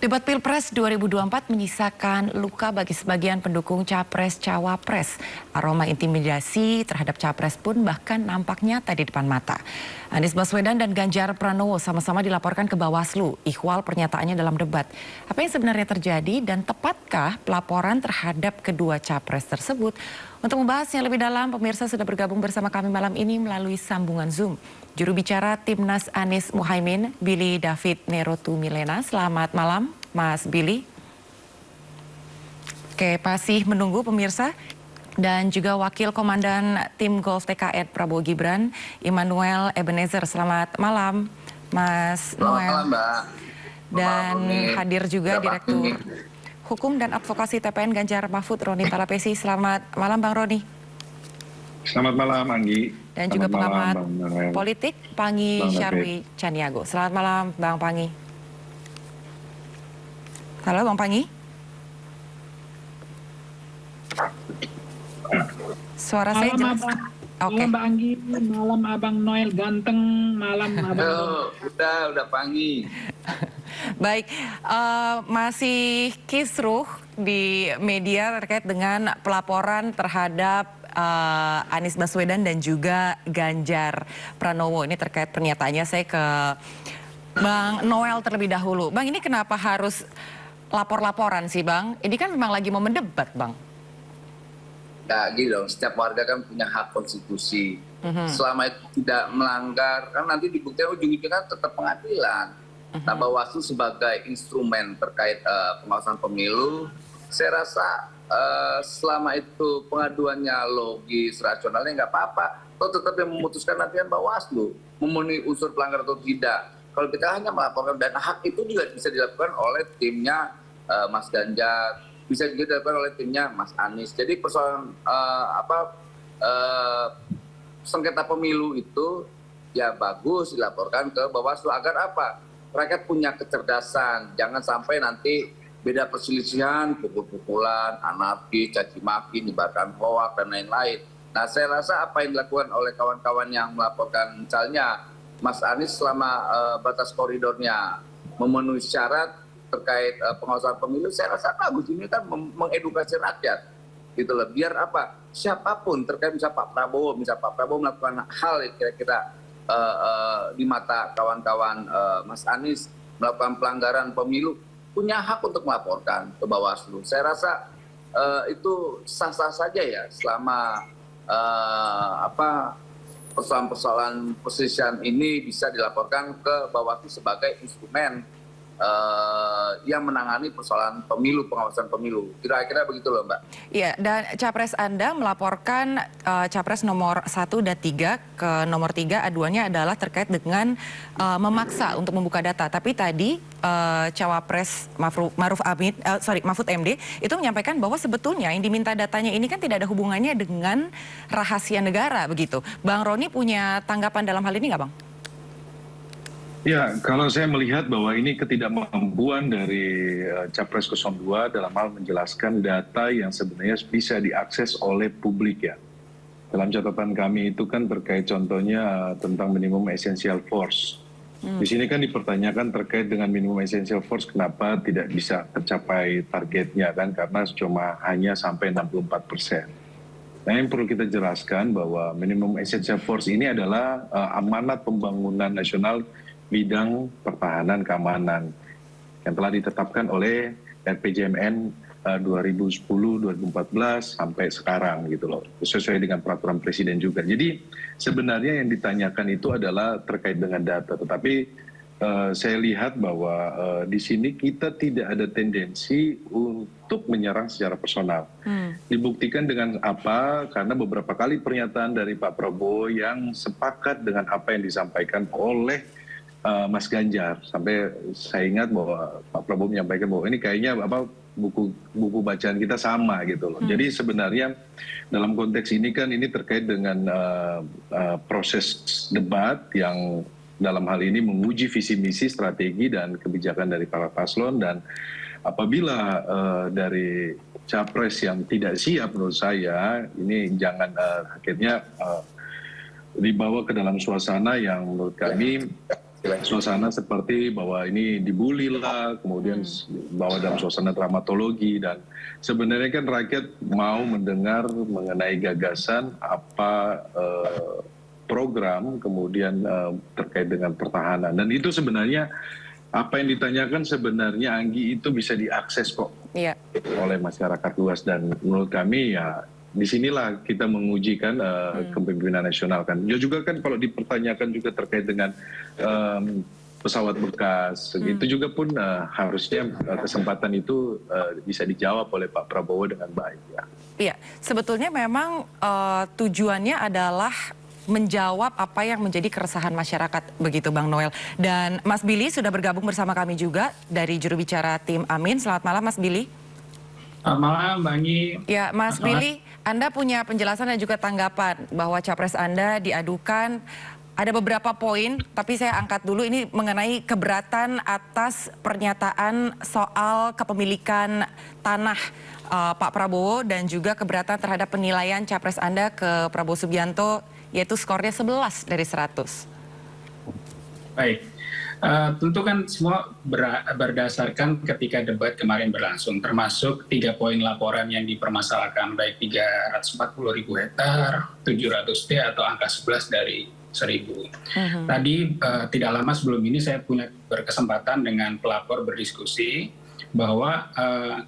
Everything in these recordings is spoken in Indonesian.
Debat Pilpres 2024 menyisakan luka bagi sebagian pendukung Capres-Cawapres. Aroma intimidasi terhadap Capres pun bahkan nampak nyata di depan mata. Anies Baswedan dan Ganjar Pranowo sama-sama dilaporkan ke Bawaslu. Ihwal pernyataannya dalam debat. Apa yang sebenarnya terjadi dan tepatkah pelaporan terhadap kedua Capres tersebut? Untuk membahasnya lebih dalam, pemirsa sudah bergabung bersama kami malam ini melalui sambungan Zoom. Juru bicara Timnas Anies Muhaimin, Billy David Nerotu Milena. Selamat malam, Mas Billy. Oke, masih menunggu pemirsa. Dan juga Wakil Komandan Tim Golf TKN Prabowo Gibran, Immanuel Ebenezer. Selamat malam, Mas Noel. Selamat malam, Mbak. Dan hadir juga Direktur Hukum dan Advokasi TPN Ganjar Mahfud, Roni Talapesi. Selamat malam, Bang Roni. Selamat malam, Anggi. Dan juga pengamat politik, Pangi Syarwi Caniago. Selamat malam, Bang Pangi. Halo, Bang Pangi. Suara saya jelas. Oke. Malam Mbak Anggi, malam Abang Noel ganteng, malam Abang. Udah Pangi. Baik, masih kisruh di media terkait dengan pelaporan terhadap Anies Baswedan dan juga Ganjar Pranowo. Ini terkait pernyataannya. Saya ke Bang Noel terlebih dahulu. Bang, ini kenapa harus lapor-laporan sih, Bang? Ini kan memang lagi mau mendebat, Bang. Ya gitu dong, setiap warga kan punya hak konstitusi. Selama itu tidak melanggar, kan nanti dibuktikan ujung-ujungnya kan tetap pengadilan. Nah, Bawaslu sebagai instrumen terkait pengawasan pemilu, saya rasa selama itu pengaduannya logis, rasionalnya nggak apa-apa. Atau tetap yang memutuskan nanti kan Bawaslu, memenuhi unsur pelanggaran atau tidak. Kalau kita hanya melaporkan, dan hak itu juga bisa dilakukan oleh timnya Mas Ganjar, bisa juga dilakukan oleh timnya Mas Anies. Jadi persoalan sengketa pemilu itu ya bagus dilaporkan ke Bawaslu agar apa? Rakyat punya kecerdasan, jangan sampai nanti beda perselisihan, pukul-pukulan, anarki, caci maki, nyebarkan hoak dan lain-lain. Nah, saya rasa apa yang dilakukan oleh kawan-kawan yang melaporkan, misalnya Mas Anies selama batas koridornya memenuhi syarat terkait pengawasan pemilu, saya rasa bagus. Ini kan mengedukasi rakyat, gitu loh. Biar apa? Siapapun terkait misalnya Pak Prabowo melakukan hal yang kira-kira di mata kawan-kawan Mas Anies melakukan pelanggaran pemilu, punya hak untuk melaporkan ke Bawaslu. Saya rasa itu sah-sah saja ya, selama persoalan-persoalan perselisihan ini bisa dilaporkan ke Bawaslu sebagai instrumen yang menangani persoalan pemilu, pengawasan pemilu. Kira-kira begitu loh, Mbak. Iya, dan Capres Anda melaporkan Capres nomor 1 dan 3 ke nomor 3, aduannya adalah terkait dengan memaksa untuk membuka data. Tapi tadi Cawapres Mahfud MD itu menyampaikan bahwa sebetulnya yang diminta datanya ini kan tidak ada hubungannya dengan rahasia negara, begitu. Bang Roni punya tanggapan dalam hal ini nggak, Bang? Ya, kalau saya melihat bahwa ini ketidakmampuan dari Capres 02 dalam hal menjelaskan data yang sebenarnya bisa diakses oleh publik ya. Dalam catatan kami itu kan terkait contohnya tentang minimum essential force. Di sini kan dipertanyakan terkait dengan minimum essential force, kenapa tidak bisa tercapai targetnya kan, karena cuma hanya sampai 64%. Nah, yang perlu kita jelaskan bahwa minimum essential force ini adalah amanat pembangunan nasional bidang pertahanan keamanan yang telah ditetapkan oleh RPJMN 2010-2014 sampai sekarang gitu loh, sesuai dengan peraturan presiden juga. Jadi sebenarnya yang ditanyakan itu adalah terkait dengan data, tetapi saya lihat bahwa di sini kita tidak ada tendensi untuk menyerang secara personal. Dibuktikan dengan apa? Karena beberapa kali pernyataan dari Pak Prabowo yang sepakat dengan apa yang disampaikan oleh Mas Ganjar, sampai saya ingat bahwa Pak Prabowo menyampaikan bahwa ini kayaknya buku bacaan kita sama gitu loh. Jadi sebenarnya dalam konteks ini kan ini terkait dengan proses debat yang dalam hal ini menguji visi misi, strategi dan kebijakan dari para paslon, dan apabila dari capres yang tidak siap, menurut saya ini jangan akhirnya dibawa ke dalam suasana yang menurut kami suasana seperti bahwa ini dibully lah, kemudian bahwa dalam suasana dramatologi, dan sebenarnya kan rakyat mau mendengar mengenai gagasan apa program kemudian terkait dengan pertahanan, dan itu sebenarnya apa yang ditanyakan sebenarnya Anggi itu bisa diakses kok oleh masyarakat luas, dan menurut kami ya disinilah kita mengujikan kepemimpinan nasional kan. Ya juga kan kalau dipertanyakan juga terkait dengan pesawat bekas, itu juga pun harusnya kesempatan itu bisa dijawab oleh Pak Prabowo dengan baik ya. Iya, sebetulnya memang tujuannya adalah menjawab apa yang menjadi keresahan masyarakat, begitu Bang Noel. Dan Mas Billy sudah bergabung bersama kami juga dari juru bicara tim Amin. Selamat malam Mas Billy. Selamat malam Mbak Anggi. Ya, Mas Billy, Anda punya penjelasan dan juga tanggapan bahwa capres Anda diadukan. Ada beberapa poin, tapi saya angkat dulu ini mengenai keberatan atas pernyataan soal kepemilikan tanah Pak Prabowo, dan juga keberatan terhadap penilaian capres Anda ke Prabowo Subianto, yaitu skornya 11 dari 100. Baik. Tentu kan semua berdasarkan ketika debat kemarin berlangsung, termasuk 3 poin laporan yang dipermasalahkan, baik 340.000 hektar, 700 T atau angka 11 dari 1.000. Tadi tidak lama sebelum ini saya punya berkesempatan dengan pelapor berdiskusi bahwa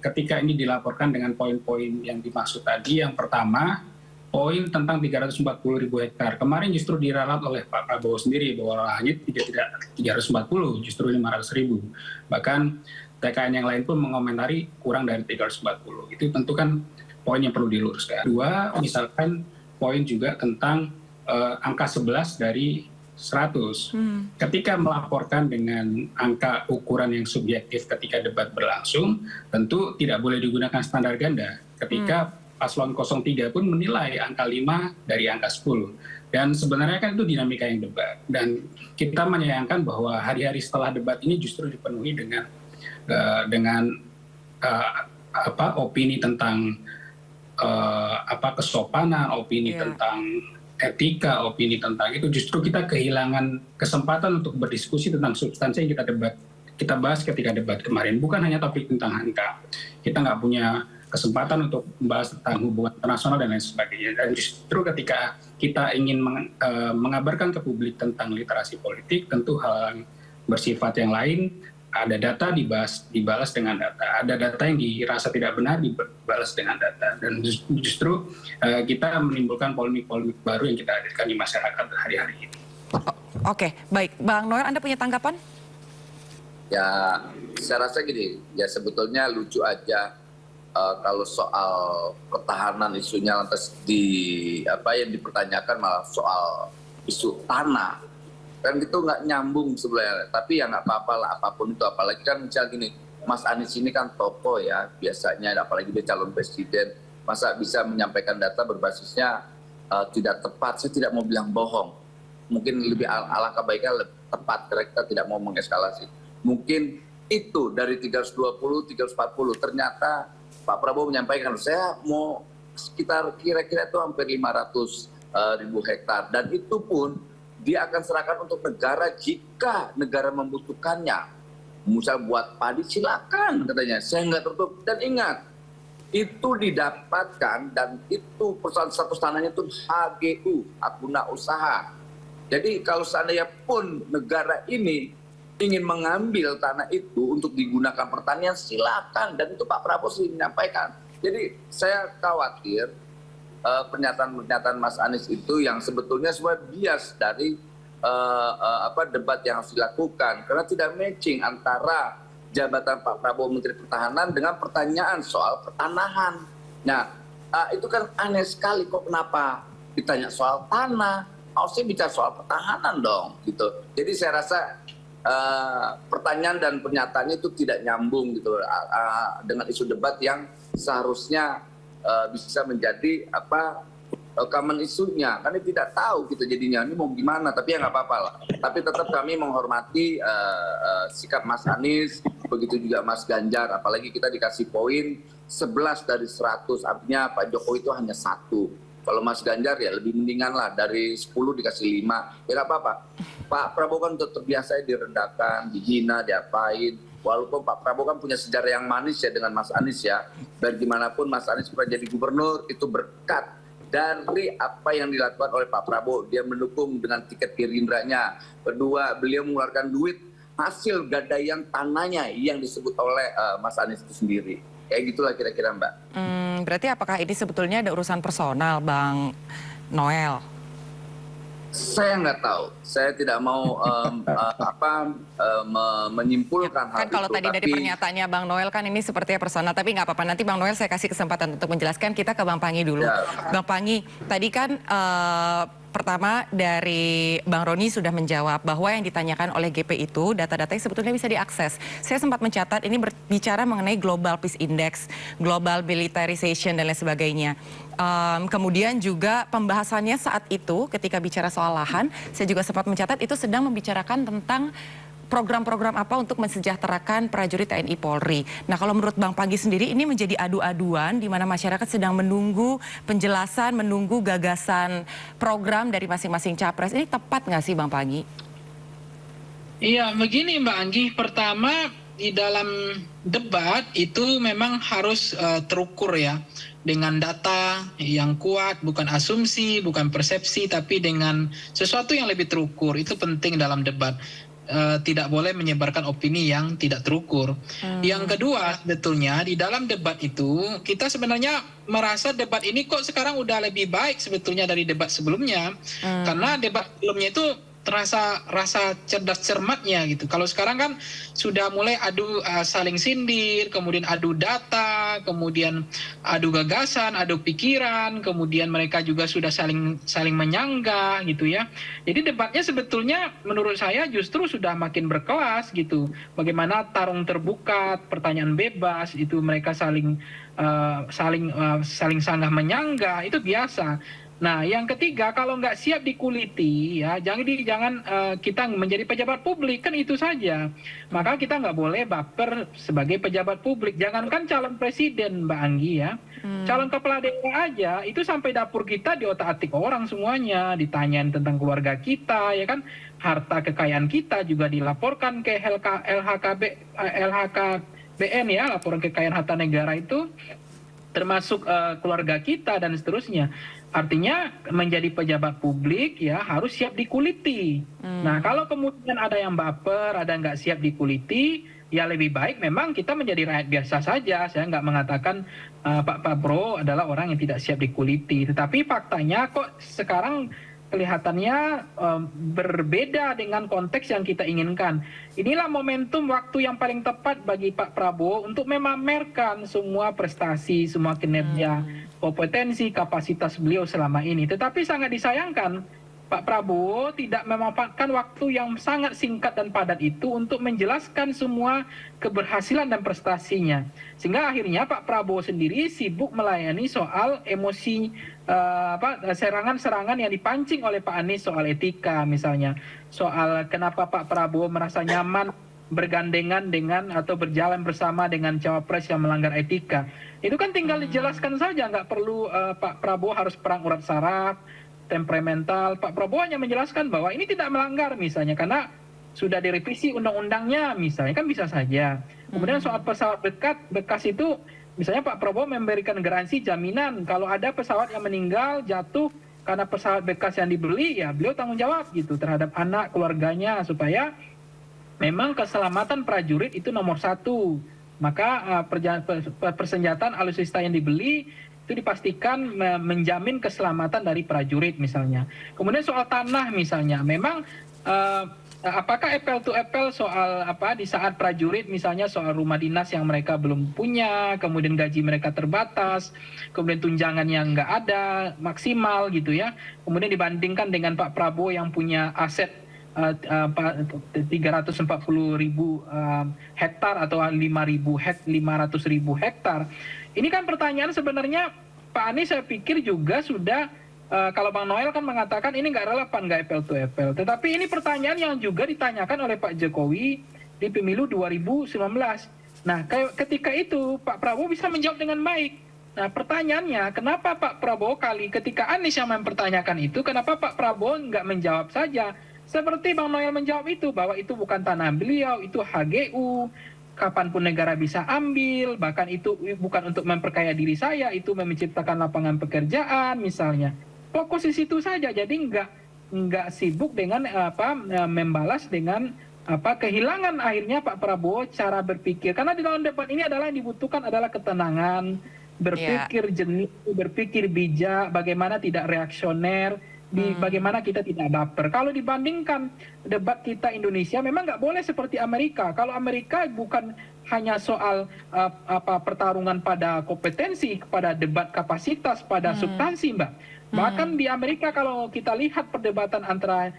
ketika ini dilaporkan dengan poin-poin yang dimaksud tadi, yang pertama poin tentang 340.000 hektar. Kemarin justru diralat oleh Pak Prabowo sendiri bahwa lahannya tidak 340, justru 500.000. Bahkan TKN yang lain pun mengomentari kurang dari 340. Itu tentu kan poin yang perlu diluruskan. Dua, misalkan poin juga tentang angka 11 dari 100. Ketika melaporkan dengan angka ukuran yang subjektif ketika debat berlangsung, tentu tidak boleh digunakan standar ganda. Ketika Paslon 03 pun menilai angka 5 dari angka 10. Dan sebenarnya kan itu dinamika yang debat. Dan kita menyayangkan bahwa hari-hari setelah debat ini justru dipenuhi dengan opini tentang kesopanan, opini tentang etika, opini tentang itu. Justru kita kehilangan kesempatan untuk berdiskusi tentang substansi yang kita bahas ketika debat kemarin. Bukan hanya topik tentang angka. Kita nggak punya kesempatan untuk membahas tentang hubungan internasional dan lain sebagainya. Dan justru ketika kita ingin mengabarkan ke publik tentang literasi politik, tentu hal yang bersifat yang lain, ada data dibalas dengan data, ada data yang dirasa tidak benar dibalas dengan data, dan justru kita menimbulkan polemik-polemik baru yang kita hadirkan di masyarakat hari-hari ini. Oke, baik. Bang Noel, Anda punya tanggapan? Ya, saya rasa gini, ya sebetulnya lucu aja kalau soal pertahanan isunya lantas yang dipertanyakan malah soal isu tanah. Kan itu nggak nyambung sebenarnya, tapi ya nggak apa-apa lah apapun itu. Apalagi kan misalnya gini, Mas Anies ini kan tokoh ya biasanya, apalagi dia calon presiden, masa bisa menyampaikan data berbasisnya tidak tepat. Saya tidak mau bilang bohong, mungkin lebih alangkah baiknya lebih tepat, karena kita tidak mau mengeskalasi. Mungkin itu dari 320, 340 ternyata Pak Prabowo menyampaikan saya mau sekitar kira-kira itu hampir 500.000 hektar, dan itu pun dia akan serahkan untuk negara jika negara membutuhkannya. Misal buat padi silakan katanya, saya nggak tertutup. Dan ingat, itu didapatkan dan itu perusahaan status tanahnya itu HGU, hak guna usaha. Jadi kalau seandainya pun negara ini ingin mengambil tanah itu untuk digunakan pertanian, silakan. Dan itu Pak Prabowo sering menyampaikan. Jadi saya khawatir pernyataan-pernyataan Mas Anies itu yang sebetulnya semua bias dari debat yang harus dilakukan, karena tidak matching antara jabatan Pak Prabowo Menteri Pertahanan dengan pertanyaan soal pertanahan. Nah, itu kan aneh sekali, kok kenapa ditanya soal tanah, harusnya bicara soal pertahanan dong, gitu. Jadi saya rasa pertanyaan dan pernyataannya itu tidak nyambung gitu dengan isu debat yang seharusnya bisa menjadi common isunya. Karena tidak tahu kita jadinya ini mau gimana, tapi ya nggak apa-apa lah. Tapi tetap kami menghormati sikap Mas Anies, begitu juga Mas Ganjar, apalagi kita dikasih poin 11 dari 100, artinya Pak Jokowi itu hanya 1. Kalau Mas Ganjar ya lebih mendingan lah, dari 10 dikasih 5, ya nggak apa-apa. Pak Prabowo kan udah terbiasa direndahkan, dihina, diapain. Walaupun Pak Prabowo kan punya sejarah yang manis ya dengan Mas Anies ya. Dan gimana pun Mas Anies pernah jadi gubernur, itu berkat dari apa yang dilakukan oleh Pak Prabowo. Dia mendukung dengan tiket Gerindranya. Kedua, beliau mengeluarkan duit hasil gadaian tanahnya yang disebut oleh Mas Anies itu sendiri. Kayak gitulah kira-kira, Mbak. Berarti apakah ini sebetulnya ada urusan personal, Bang Noel? Saya nggak tahu. Saya tidak mau menyimpulkan hal Kan kalau itu. tadi dari pernyataannya Bang Noel kan ini sepertinya personal, tapi nggak apa-apa. Nanti Bang Noel saya kasih kesempatan untuk menjelaskan. Kita ke Bang Pangi dulu. Ya. Bang Pangi, tadi kan pertama dari Bang Roni sudah menjawab bahwa yang ditanyakan oleh GP itu data-data yang sebetulnya bisa diakses. Saya sempat mencatat ini berbicara mengenai Global Peace Index, Global Militarization dan lain sebagainya. Kemudian juga pembahasannya saat itu ketika bicara soal lahan, saya juga sempat mencatat itu sedang membicarakan tentang program-program apa untuk mensejahterakan prajurit TNI Polri. Nah, kalau menurut Bang Pangi sendiri ini menjadi adu-aduan di mana masyarakat sedang menunggu penjelasan, menunggu gagasan program dari masing-masing capres. Ini tepat nggak sih Bang Pangi? Iya, begini Mbak Anggi. Pertama, di dalam debat itu memang harus terukur ya. Dengan data yang kuat, bukan asumsi, bukan persepsi, tapi dengan sesuatu yang lebih terukur. Itu penting dalam debat. Tidak boleh menyebarkan opini yang tidak terukur. Yang kedua, sebetulnya di dalam debat itu kita sebenarnya merasa debat ini kok sekarang udah lebih baik sebetulnya dari debat sebelumnya, karena debat sebelumnya itu terasa rasa cerdas cermatnya gitu. Kalau sekarang kan sudah mulai adu saling sindir, kemudian adu data, kemudian adu gagasan, adu pikiran, kemudian mereka juga sudah saling menyanggah gitu ya. Jadi debatnya sebetulnya menurut saya justru sudah makin berkelas gitu. Bagaimana tarung terbuka, pertanyaan bebas itu mereka saling sanggah menyanggah, itu biasa. Nah, yang ketiga, kalau nggak siap dikuliti, ya jangan kita menjadi pejabat publik, kan itu saja. Maka kita nggak boleh baper sebagai pejabat publik. Jangankan calon presiden, Mbak Anggi ya, calon kepala daerah aja, itu sampai dapur kita diotak-atik orang semuanya, ditanyain tentang keluarga kita, ya kan, harta kekayaan kita juga dilaporkan ke LHKBN ya, laporan kekayaan harta negara itu, termasuk keluarga kita dan seterusnya. Artinya menjadi pejabat publik ya harus siap dikuliti. Nah, kalau kemudian ada yang baper, ada nggak siap dikuliti, ya lebih baik memang kita menjadi rakyat biasa saja. Saya nggak mengatakan Pak Prabowo adalah orang yang tidak siap dikuliti. Tetapi faktanya kok sekarang kelihatannya berbeda dengan konteks yang kita inginkan. Inilah momentum waktu yang paling tepat bagi Pak Prabowo untuk memamerkan semua prestasi, semua kinerja, kompetensi, kapasitas beliau selama ini. Tetapi sangat disayangkan, Pak Prabowo tidak memanfaatkan waktu yang sangat singkat dan padat itu untuk menjelaskan semua keberhasilan dan prestasinya. Sehingga akhirnya Pak Prabowo sendiri sibuk melayani soal emosi, serangan-serangan yang dipancing oleh Pak Anies soal etika misalnya. Soal kenapa Pak Prabowo merasa nyaman bergandengan dengan atau berjalan bersama dengan cawapres yang melanggar etika. Itu kan tinggal dijelaskan saja, nggak perlu Pak Prabowo harus perang urat saraf, temperamental. Pak Prabowo hanya menjelaskan bahwa ini tidak melanggar misalnya karena sudah direvisi undang-undangnya misalnya, kan bisa saja. Kemudian soal pesawat bekas itu misalnya Pak Prabowo memberikan garansi jaminan kalau ada pesawat yang meninggal jatuh karena pesawat bekas yang dibeli, ya beliau tanggung jawab gitu terhadap anak keluarganya supaya memang keselamatan prajurit itu nomor satu. Maka persenjataan alutsista yang dibeli itu dipastikan menjamin keselamatan dari prajurit misalnya. Kemudian soal tanah misalnya, memang apakah apple to apple soal di saat prajurit misalnya soal rumah dinas yang mereka belum punya, kemudian gaji mereka terbatas, kemudian tunjangan yang nggak ada maksimal gitu ya, kemudian dibandingkan dengan Pak Prabowo yang punya aset 340.000 hektar atau 500.000 hektar. Ini kan pertanyaan sebenarnya Pak Anies saya pikir juga sudah, kalau Bang Noel kan mengatakan ini nggak relevan, nggak apple to apple. Tetapi ini pertanyaan yang juga ditanyakan oleh Pak Jokowi di pemilu 2019. Nah, ketika itu Pak Prabowo bisa menjawab dengan baik. Nah, pertanyaannya, kenapa Pak Prabowo ketika Anies yang mempertanyakan itu, kenapa Pak Prabowo nggak menjawab saja? Seperti Bang Noel menjawab itu, bahwa itu bukan tanah beliau, itu HGU, kapanpun negara bisa ambil, bahkan itu bukan untuk memperkaya diri saya, itu menciptakan lapangan pekerjaan misalnya. Fokus di situ saja, jadi nggak sibuk dengan membalas dengan kehilangan akhirnya Pak Prabowo cara berpikir. Karena di dalam debat ini adalah yang dibutuhkan adalah ketenangan, berpikir jernih, berpikir bijak, bagaimana tidak reaksioner, bagaimana kita tidak baper. Kalau dibandingkan debat kita Indonesia, memang nggak boleh seperti Amerika. Kalau Amerika bukan hanya soal pertarungan pada kompetensi, pada debat kapasitas, pada substansi, Mbak. Bahkan di Amerika kalau kita lihat perdebatan antara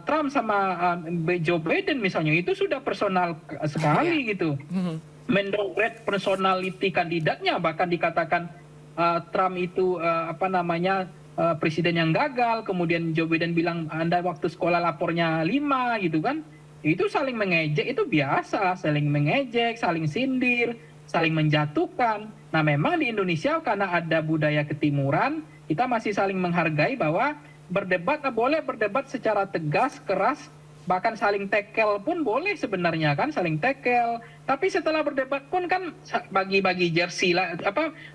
Trump sama Joe Biden misalnya, itu sudah personal sekali gitu. Mendowngrade personality kandidatnya, bahkan dikatakan Trump itu presiden yang gagal, kemudian Joe Biden bilang Anda waktu sekolah lapornya 5 gitu kan. Itu saling mengejek, itu biasa, saling mengejek, saling sindir, saling menjatuhkan. Nah, memang di Indonesia karena ada budaya ketimuran, kita masih saling menghargai bahwa berdebat boleh berdebat secara tegas, keras, bahkan saling tekel pun boleh sebenarnya kan, saling tekel. Tapi setelah berdebat pun kan bagi-bagi jersey lah,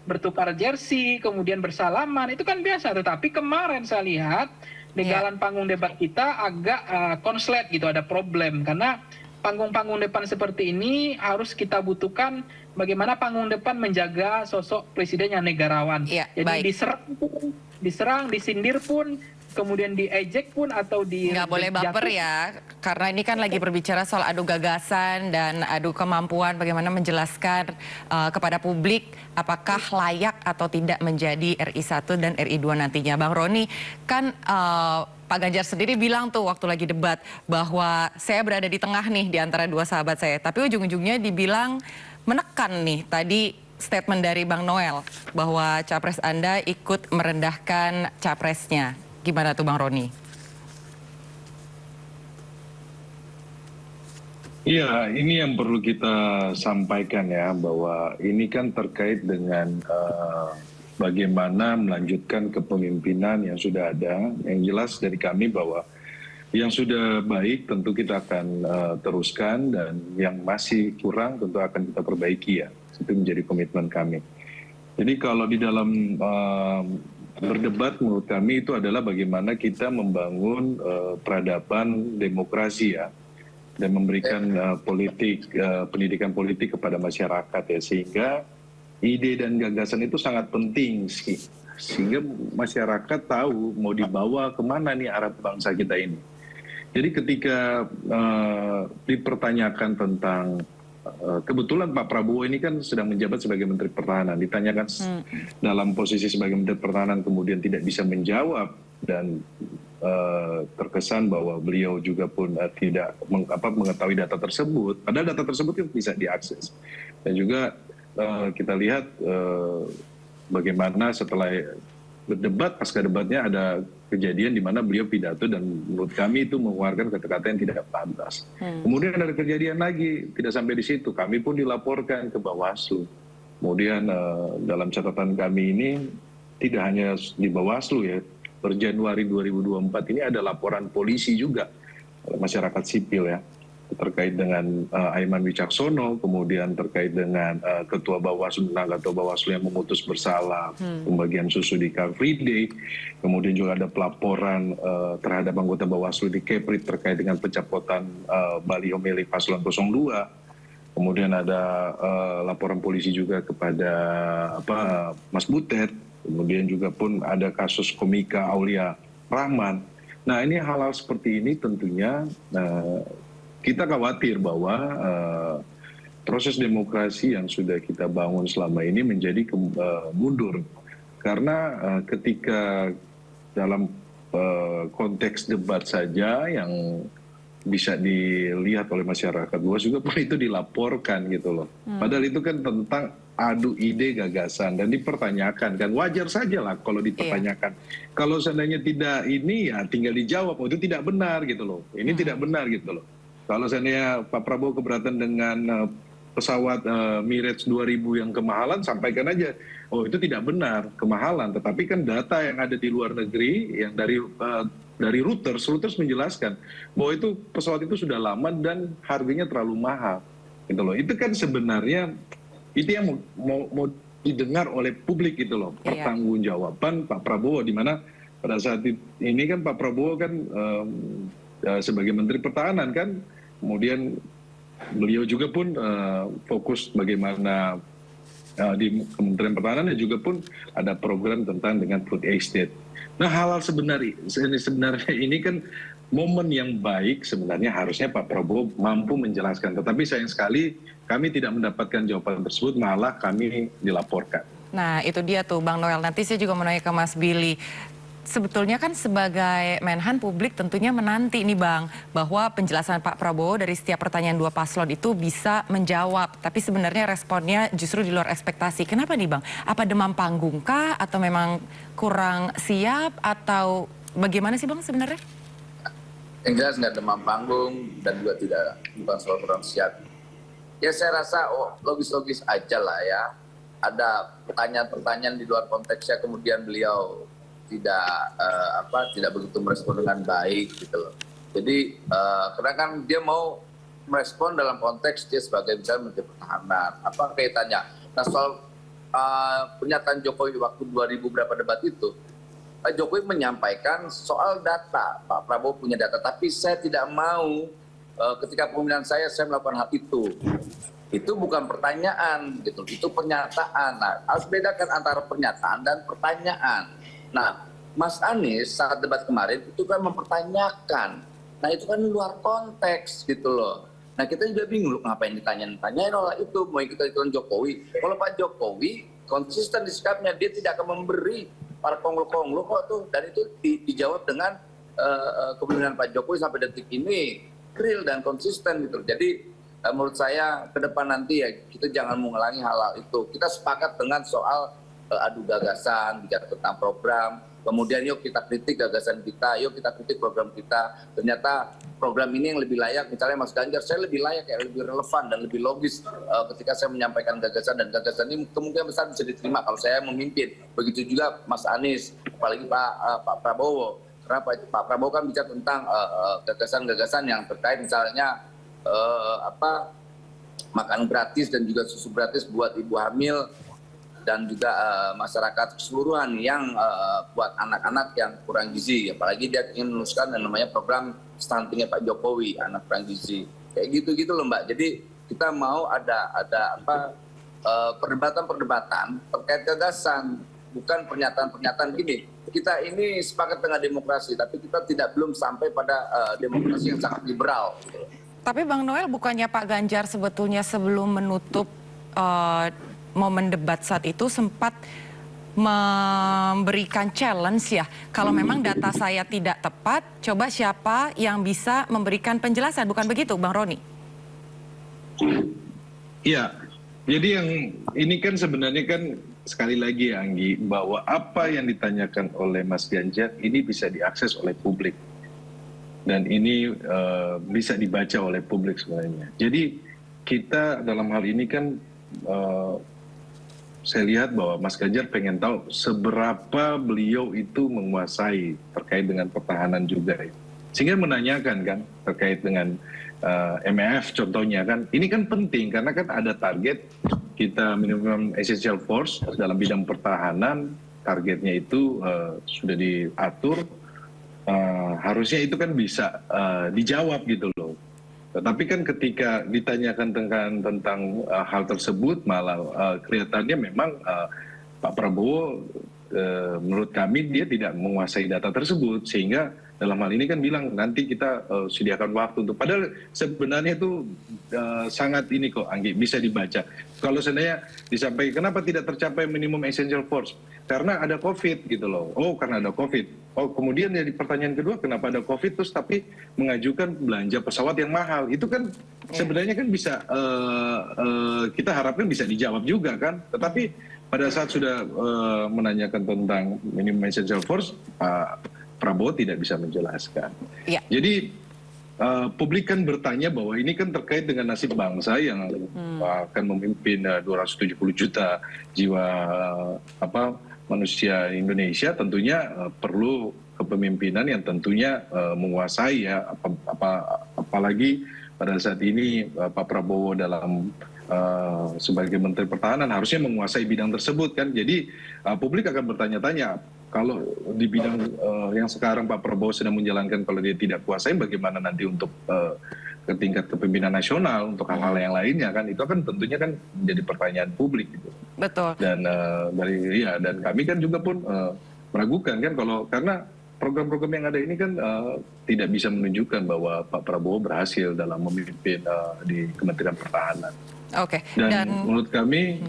bertukar jersey, kemudian bersalaman, itu kan biasa. Tetapi kemarin saya lihat di jalan panggung debat kita agak konslet gitu, ada problem. Karena panggung-panggung depan seperti ini harus kita butuhkan bagaimana panggung depan menjaga sosok presiden yang negarawan. Jadi diserang, disindir pun, kemudian diejek pun atau nggak boleh baper ya, karena ini kan lagi berbicara soal adu gagasan dan adu kemampuan bagaimana menjelaskan kepada publik apakah layak atau tidak menjadi RI1 dan RI2 nantinya. Bang Roni, kan Pak Ganjar sendiri bilang tuh waktu lagi debat bahwa saya berada di tengah nih di antara dua sahabat saya, tapi ujung-ujungnya dibilang menekan nih tadi statement dari Bang Noel bahwa capres Anda ikut merendahkan capresnya. Gimana tuh Bang Roni? Iya, ini yang perlu kita sampaikan ya, bahwa ini kan terkait dengan bagaimana melanjutkan kepemimpinan yang sudah ada. Yang jelas dari kami bahwa yang sudah baik tentu kita akan teruskan, dan yang masih kurang tentu akan kita perbaiki ya. Itu menjadi komitmen kami. Jadi kalau di dalam berdebat menurut kami itu adalah bagaimana kita membangun peradaban demokrasi ya, dan memberikan pendidikan politik kepada masyarakat ya, sehingga ide dan gagasan itu sangat penting sih, sehingga masyarakat tahu mau dibawa kemana nih arah bangsa kita ini. Jadi ketika dipertanyakan tentang kebetulan Pak Prabowo ini kan sedang menjabat sebagai Menteri Pertahanan, ditanyakan dalam posisi sebagai Menteri Pertahanan kemudian tidak bisa menjawab, dan terkesan bahwa beliau juga pun tidak mengetahui data tersebut, padahal data tersebut itu bisa diakses. Dan juga kita lihat bagaimana setelah berdebat, pasca debatnya ada kejadian di mana beliau pidato dan menurut kami itu mengeluarkan kata-kata yang tidak pantas. Kemudian ada kejadian lagi, tidak sampai di situ, kami pun dilaporkan ke Bawaslu. Kemudian dalam catatan kami ini tidak hanya di Bawaslu ya, per Januari 2024 ini ada laporan polisi juga oleh masyarakat sipil ya, terkait dengan Aiman Wicaksono, kemudian terkait dengan Ketua Bawaslu yang memutus bersalah pembagian susu di Car Free Day, kemudian juga ada pelaporan terhadap anggota Bawaslu di Kepri terkait dengan pencapotan baliho milik Paslon 02, kemudian ada laporan polisi juga kepada Mas Butet, kemudian juga pun ada kasus komika Aulia Rahman. Nah ini hal-hal seperti ini tentunya kita khawatir bahwa proses demokrasi yang sudah kita bangun selama ini menjadi mundur. Karena ketika dalam konteks debat saja yang bisa dilihat oleh masyarakat luas juga pun itu dilaporkan gitu loh. Padahal itu kan tentang adu ide gagasan dan dipertanyakan kan, wajar saja lah kalau dipertanyakan. Kalau seandainya tidak ini ya tinggal dijawab, oh itu tidak benar gitu loh. Ini tidak benar gitu loh. Kalau seandainya Pak Prabowo keberatan dengan pesawat Emirates 2000 yang kemahalan, sampaikan aja, oh itu tidak benar kemahalan. Tetapi kan data yang ada di luar negeri yang dari Reuters menjelaskan bahwa itu pesawat itu sudah lama dan harganya terlalu mahal. Gitu loh. Itu kan sebenarnya itu yang mau didengar oleh publik gitu loh. Pertanggungjawaban Pak Prabowo, di mana pada saat ini kan Pak Prabowo kan sebagai Menteri Pertahanan kan, kemudian beliau juga pun fokus bagaimana di Kementerian Pertahanan dan juga pun ada program tentang dengan food estate. Nah, hal-hal sebenarnya ini kan momen yang baik sebenarnya harusnya Pak Prabowo mampu menjelaskan. Tetapi sayang sekali kami tidak mendapatkan jawaban tersebut, malah kami dilaporkan. Nah, itu dia tuh Bang Noel. Nanti saya juga mau nanya ke Mas Billy. Sebetulnya kan sebagai Menhan, publik tentunya menanti nih Bang, bahwa penjelasan Pak Prabowo dari setiap pertanyaan dua paslon itu bisa menjawab. Tapi sebenarnya responnya justru di luar ekspektasi. Kenapa nih Bang? Apa demam panggung kah? Atau memang kurang siap? Atau bagaimana sih Bang sebenarnya? Yang jelas nggak demam panggung dan juga bukan soal kurang siap. Ya saya rasa logis-logis aja lah ya. Ada pertanyaan-pertanyaan di luar konteksnya, kemudian beliau tidak begitu merespon dengan baik gitu loh. Jadi karena kan dia mau merespon dalam konteks dia sebagai misalnya Menteri Pertahanan, apa kaitannya? Nah, soal pernyataan Jokowi waktu 2000 berapa debat itu, Pak Jokowi menyampaikan soal data. Pak Prabowo punya data, tapi saya tidak mau ketika pemilihan saya melakukan hal itu. Itu bukan pertanyaan gitu, itu pernyataan. Nah, harus bedakan antara pernyataan dan pertanyaan. Nah, Mas Anies saat debat kemarin itu kan mempertanyakan. Nah, itu kan luar konteks gitu loh. Nah, kita juga bingung ngapain ditanyain oleh itu, mau ikut-ikutan Jokowi. Kalau Pak Jokowi konsisten di sikapnya, dia tidak akan memberi para konglo-konglo kok tuh. Dan itu dijawab dengan kepemimpinan Pak Jokowi sampai detik ini real dan konsisten gitu. Jadi menurut saya ke depan nanti ya kita jangan mengulangi hal-hal itu. Kita sepakat dengan soal adu gagasan, bicara tentang program, kemudian yuk kita kritik gagasan kita, yuk kita kritik program kita. Ternyata program ini yang lebih layak, misalnya Mas Ganjar, saya lebih layak, ya lebih relevan dan lebih logis ketika saya menyampaikan gagasan, dan gagasan ini kemungkinan besar bisa diterima kalau saya memimpin. Begitu juga Mas Anies, apalagi Pak Prabowo, karena Pak Prabowo kan bicara tentang gagasan-gagasan yang terkait misalnya makan gratis dan juga susu gratis buat ibu hamil, dan juga masyarakat keseluruhan yang buat anak-anak yang kurang gizi. Apalagi dia ingin meneruskan yang namanya program stuntingnya Pak Jokowi, anak kurang gizi. Kayak gitu-gitu loh Mbak. Jadi kita mau ada perdebatan-perdebatan terkait gagasan, bukan pernyataan-pernyataan gini. Kita ini sepakat dengan demokrasi, tapi kita belum sampai pada demokrasi yang sangat liberal. Tapi Bang Noel, bukannya Pak Ganjar sebetulnya sebelum menutup momen debat saat itu sempat memberikan challenge ya, kalau memang data saya tidak tepat, coba siapa yang bisa memberikan penjelasan, bukan begitu Bang Roni? Iya, jadi yang ini kan sebenarnya kan sekali lagi ya Anggi, bahwa apa yang ditanyakan oleh Mas Ganjar ini bisa diakses oleh publik. Dan ini bisa dibaca oleh publik sebenarnya. Jadi kita dalam hal ini kan saya lihat bahwa Mas Ganjar pengen tahu seberapa beliau itu menguasai terkait dengan pertahanan juga. Sehingga menanyakan kan terkait dengan MEF contohnya kan. Ini kan penting karena kan ada target kita minimum essential force dalam bidang pertahanan. Targetnya itu sudah diatur. Harusnya itu kan bisa dijawab gitu loh. Tetapi kan ketika ditanyakan tentang hal tersebut malah kelihatannya memang Pak Prabowo menurut kami dia tidak menguasai data tersebut, sehingga dalam hal ini kan bilang nanti kita sediakan waktu untuk, padahal sebenarnya itu sangat ini kok Anggi, bisa dibaca. Kalau seandainya disampaikan kenapa tidak tercapai minimum essential force, karena ada COVID gitu loh. Oh karena ada COVID. Oh kemudian dari pertanyaan kedua kenapa ada COVID terus tapi mengajukan belanja pesawat yang mahal, itu kan sebenarnya kan bisa kita harapkan bisa dijawab juga kan. Tetapi pada saat sudah menanyakan tentang minimum essential force, Pak Prabowo tidak bisa menjelaskan. Ya. Jadi publik kan bertanya bahwa ini kan terkait dengan nasib bangsa yang akan memimpin 270 juta jiwa manusia Indonesia, tentunya perlu kepemimpinan yang tentunya menguasai ya, apalagi pada saat ini Pak Prabowo dalam sebagai Menteri Pertahanan harusnya menguasai bidang tersebut kan. Jadi publik akan bertanya-tanya, kalau di bidang yang sekarang Pak Prabowo sedang menjalankan, kalau dia tidak kuasai, bagaimana nanti untuk ke tingkat kepemimpinan nasional, untuk hal-hal yang lainnya kan, itu kan tentunya kan menjadi pertanyaan publik gitu. Betul. Dan dan kami kan juga pun meragukan kan, karena program-program yang ada ini kan tidak bisa menunjukkan bahwa Pak Prabowo berhasil dalam memimpin di Kementerian Pertahanan. Oke. Dan menurut kami,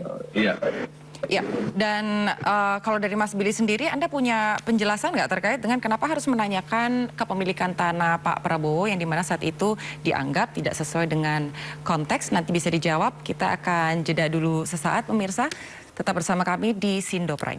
Ya, dan kalau dari Mas Billy sendiri, Anda punya penjelasan nggak terkait dengan kenapa harus menanyakan kepemilikan tanah Pak Prabowo yang dimana saat itu dianggap tidak sesuai dengan konteks? Nanti bisa dijawab. Kita akan jeda dulu sesaat, pemirsa. Tetap bersama kami di Sindo Prime.